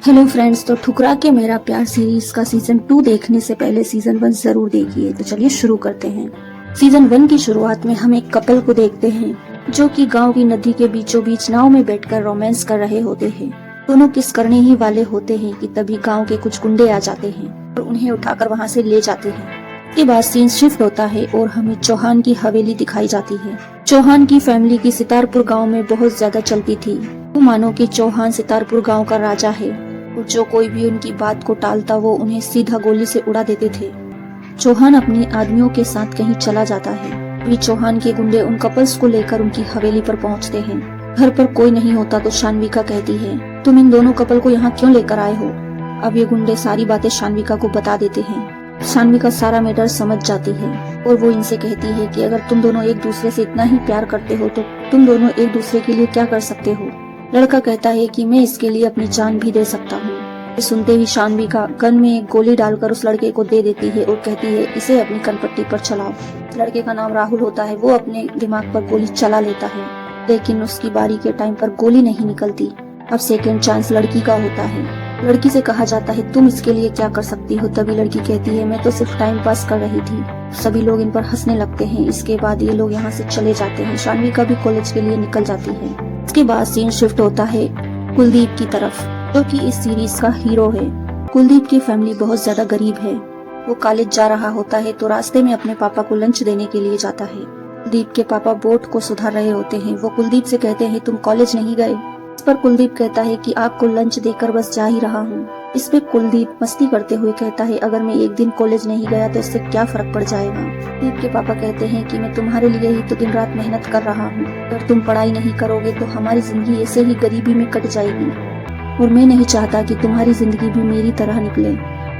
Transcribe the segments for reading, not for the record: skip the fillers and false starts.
Hello friends, तो ठुकरा के मेरा प्यार सीरीज का सीजन 2 देखने से पहले सीजन 1 जरूर देखिए। तो चलिए शुरू करते हैं। सीजन 1 की शुरुआत में हम एक कपल को देखते हैं जो कि गांव की नदी के बीचों बीच नाव में बैठकर रोमांस कर रहे होते हैं। दोनों किस करने ही वाले होते हैं कि तभी गांव के कुछ गुंडे आ जाते हैं और उन्हें उठाकर वहां से ले जाते हैं। इसके बाद सीन शिफ्ट होता है और हमें चौहान की हवेली दिखाई जाती है। चौहान की फैमिली की सितारपुर गाँव में बहुत ज्यादा चलती थी। तो मानो कि चौहान सितारपुर गाँव का राजा है और जो कोई भी उनकी बात को टालता वो उन्हें सीधा गोली से उड़ा देते थे। चौहान अपने आदमियों के साथ कहीं चला जाता है। अभी चौहान के गुंडे उन कपल्स को लेकर उनकी हवेली पर पहुंचते हैं। घर पर कोई नहीं होता तो शानविका कहती है, तुम इन दोनों कपल को यहाँ क्यों लेकर आए हो। अब ये गुंडे सारी बातें शानविका को बता देते हैं। शानविका सारा मैटर समझ जाती है और वो इनसे कहती है कि अगर तुम दोनों एक दूसरे से इतना ही प्यार करते हो तो तुम दोनों एक दूसरे के लिए क्या कर सकते हो। लड़का कहता है कि मैं इसके लिए अपनी जान भी दे सकता हूँ। सुनते ही शानविका गन में एक गोली डालकर उस लड़के को दे देती है और कहती है, इसे अपनी कनपट्टी पर चलाओ। लड़के का नाम राहुल होता है। वो अपने दिमाग पर गोली चला लेता है, लेकिन उसकी बारी के टाइम पर गोली नहीं निकलती। अब सेकेंड चांस लड़की का होता है। लड़की से कहा जाता है, तुम इसके लिए क्या कर सकती हो। तभी लड़की कहती है, मैं तो सिर्फ टाइम पास कर रही थी। सभी लोग इन पर हंसने लगते हैं। इसके बाद ये लोग यहाँ से चले जाते हैं। शानविका भी कॉलेज के लिए निकल जाती है। इसके बाद सीन शिफ्ट होता है कुलदीप की तरफ, जो कि इस सीरीज का हीरो है। कुलदीप की फैमिली बहुत ज्यादा गरीब है। वो कॉलेज जा रहा होता है तो रास्ते में अपने पापा को लंच देने के लिए जाता है। कुलदीप के पापा बोट को सुधार रहे होते हैं। वो कुलदीप से कहते हैं, तुम कॉलेज नहीं गए। इस पर कुलदीप कहता है कि आपको लंच देकर बस जा ही रहा हूँ। इस पे कुलदीप मस्ती करते हुए कहता है, अगर मैं एक दिन कॉलेज नहीं गया तो इससे क्या फर्क पड़ जाएगा। कुलदीप के पापा कहते हैं कि मैं तुम्हारे लिए ही तो दिन रात मेहनत कर रहा हूँ। अगर तुम पढ़ाई नहीं करोगे तो हमारी जिंदगी ऐसे ही गरीबी में कट जाएगी और मैं नहीं चाहता कि तुम्हारी जिंदगी भी मेरी तरह निकले।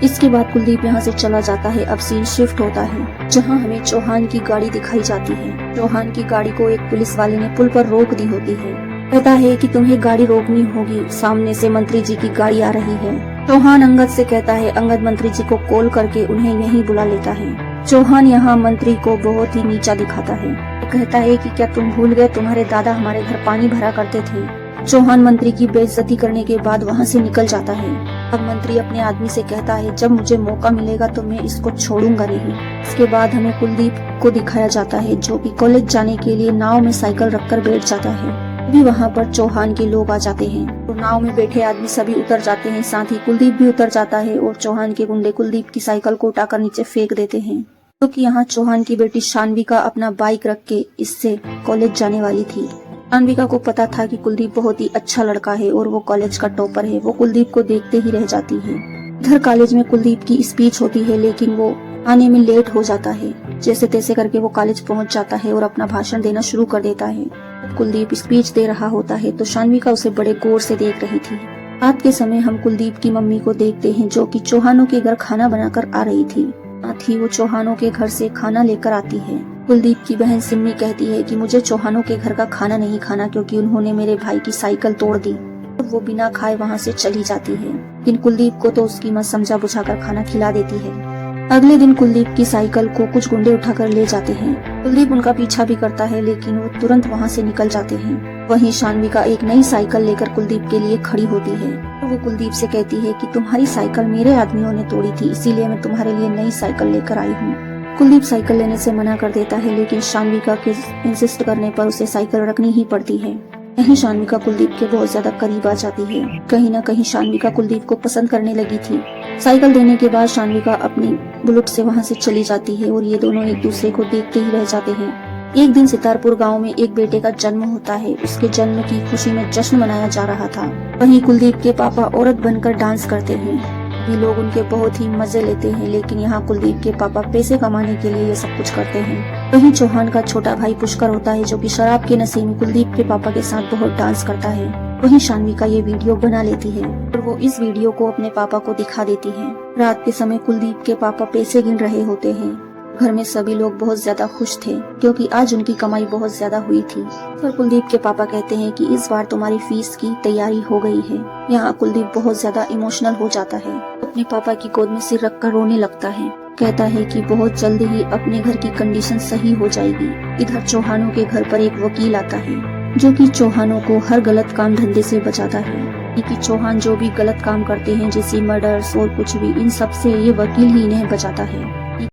इसके बाद कुलदीप यहाँ से चला जाता है। अब सीन शिफ्ट होता है जहाँ हमें चौहान की गाड़ी दिखाई जाती है। चौहान की गाड़ी को एक पुलिस वाले ने पुल पर रोक दी होती है। कहता है कि तुम्हें गाड़ी रोकनी होगी, सामने से मंत्री जी की गाड़ी आ रही है। चौहान अंगद से कहता है। अंगद मंत्री जी को कॉल करके उन्हें यहीं बुला लेता है। चौहान यहाँ मंत्री को बहुत ही नीचा दिखाता है। वो कहता है कि क्या तुम भूल गए, तुम्हारे दादा हमारे घर पानी भरा करते थे। चौहान मंत्री की बेइज्जती करने के बाद वहाँ से निकल जाता है। अब मंत्री अपने आदमी से कहता है, जब मुझे मौका मिलेगा तो मैं इसको छोड़ूंगा नहीं। इसके बाद हमें कुलदीप को दिखाया जाता है जो कि कॉलेज जाने के लिए नाव में साइकिल रखकर बैठ जाता है। अभी वहाँ पर चौहान के लोग आ जाते हैं तो नाव में बैठे आदमी सभी उतर जाते हैं। साथ ही कुलदीप भी उतर जाता है और चौहान के गुंडे कुलदीप की साइकिल को उठाकर नीचे फेंक देते हैं, क्योंकि यहाँ चौहान की बेटी शानविका अपना बाइक रख के इससे कॉलेज जाने वाली थी। शानविका को पता था कि कुलदीप बहुत ही अच्छा लड़का है और वो कॉलेज का टॉपर है। वो कुलदीप को देखते ही रह जाती है। इधर कॉलेज में कुलदीप की स्पीच होती है, लेकिन वो आने में लेट हो जाता है। जैसे तैसे करके वो कॉलेज पहुंच जाता है और अपना भाषण देना शुरू कर देता है। कुलदीप स्पीच दे रहा होता है तो शानविका उसे बड़े गौर से देख रही थी। रात के समय हम कुलदीप की मम्मी को देखते हैं जो कि चौहानों के घर खाना बनाकर आ रही थी। साथ ही वो चौहानों के घर से खाना लेकर आती है। कुलदीप की बहन सिम्मी कहती है कि मुझे चौहानों के घर का खाना नहीं खाना क्योंकि उन्होंने मेरे भाई की साइकिल तोड़ दी। तो वो बिना खाए वहाँ से चली जाती है, लेकिन कुलदीप को तो उसकी माँ समझा बुझाकर खाना खिला देती है। अगले दिन कुलदीप की साइकिल को कुछ गुंडे उठाकर ले जाते हैं। कुलदीप उनका पीछा भी करता है, लेकिन वो तुरंत वहाँ से निकल जाते हैं। वहीं शानविका एक नई साइकिल लेकर कुलदीप के लिए खड़ी होती है। तो वो कुलदीप से कहती है कि तुम्हारी साइकिल मेरे आदमियों ने तोड़ी थी, इसीलिए मैं तुम्हारे लिए नई साइकिल लेकर आई हूँ। कुलदीप साइकिल लेने से मना कर देता है, लेकिन शानविका के इंसिस्ट करने पर उसे साइकिल रखनी ही पड़ती है। कहीं शानविका कुलदीप के बहुत ज्यादा करीब आ जाती है। कहीं न कहीं शानविका कुलदीप को पसंद करने लगी थी। साइकिल देने के बाद शानविका अपनी बुलेट से वहाँ से चली जाती है और ये दोनों एक दूसरे को देखते ही रह जाते हैं। एक दिन सितारपुर गांव में एक बेटे का जन्म होता है। उसके जन्म की खुशी में जश्न मनाया जा रहा था। वहीं कुलदीप के पापा औरत बनकर डांस करते हैं। भी लोग उनके बहुत ही मजे लेते हैं, लेकिन यहाँ कुलदीप के पापा पैसे कमाने के लिए ये सब कुछ करते हैं। वहीं चौहान का छोटा भाई पुष्कर होता है जो कि शराब के नशे में कुलदीप के पापा के साथ बहुत डांस करता है। वहीं शानविका ये वीडियो बना लेती है और वो इस वीडियो को अपने पापा को दिखा देती है। रात के समय कुलदीप के पापा पैसे गिन रहे होते हैं। घर में सभी लोग बहुत ज्यादा खुश थे क्योंकि आज उनकी कमाई बहुत ज्यादा हुई थी। फिर कुलदीप के पापा कहते हैं कि इस बार तुम्हारी फीस की तैयारी हो गई है। यहाँ कुलदीप बहुत ज्यादा इमोशनल हो जाता है। अपने पापा की गोद में सिर रखकर रोने लगता है। कहता है कि बहुत जल्द ही अपने घर की कंडीशन सही हो जाएगी। इधर चौहानों के घर पर एक वकील आता है जो कि चौहानों को हर गलत काम धंधे से बचाता है। कि चौहान जो भी गलत काम करते हैं जैसे मर्डर्स और कुछ भी, इन सब से ये वकील ही इन्हें बचाता है।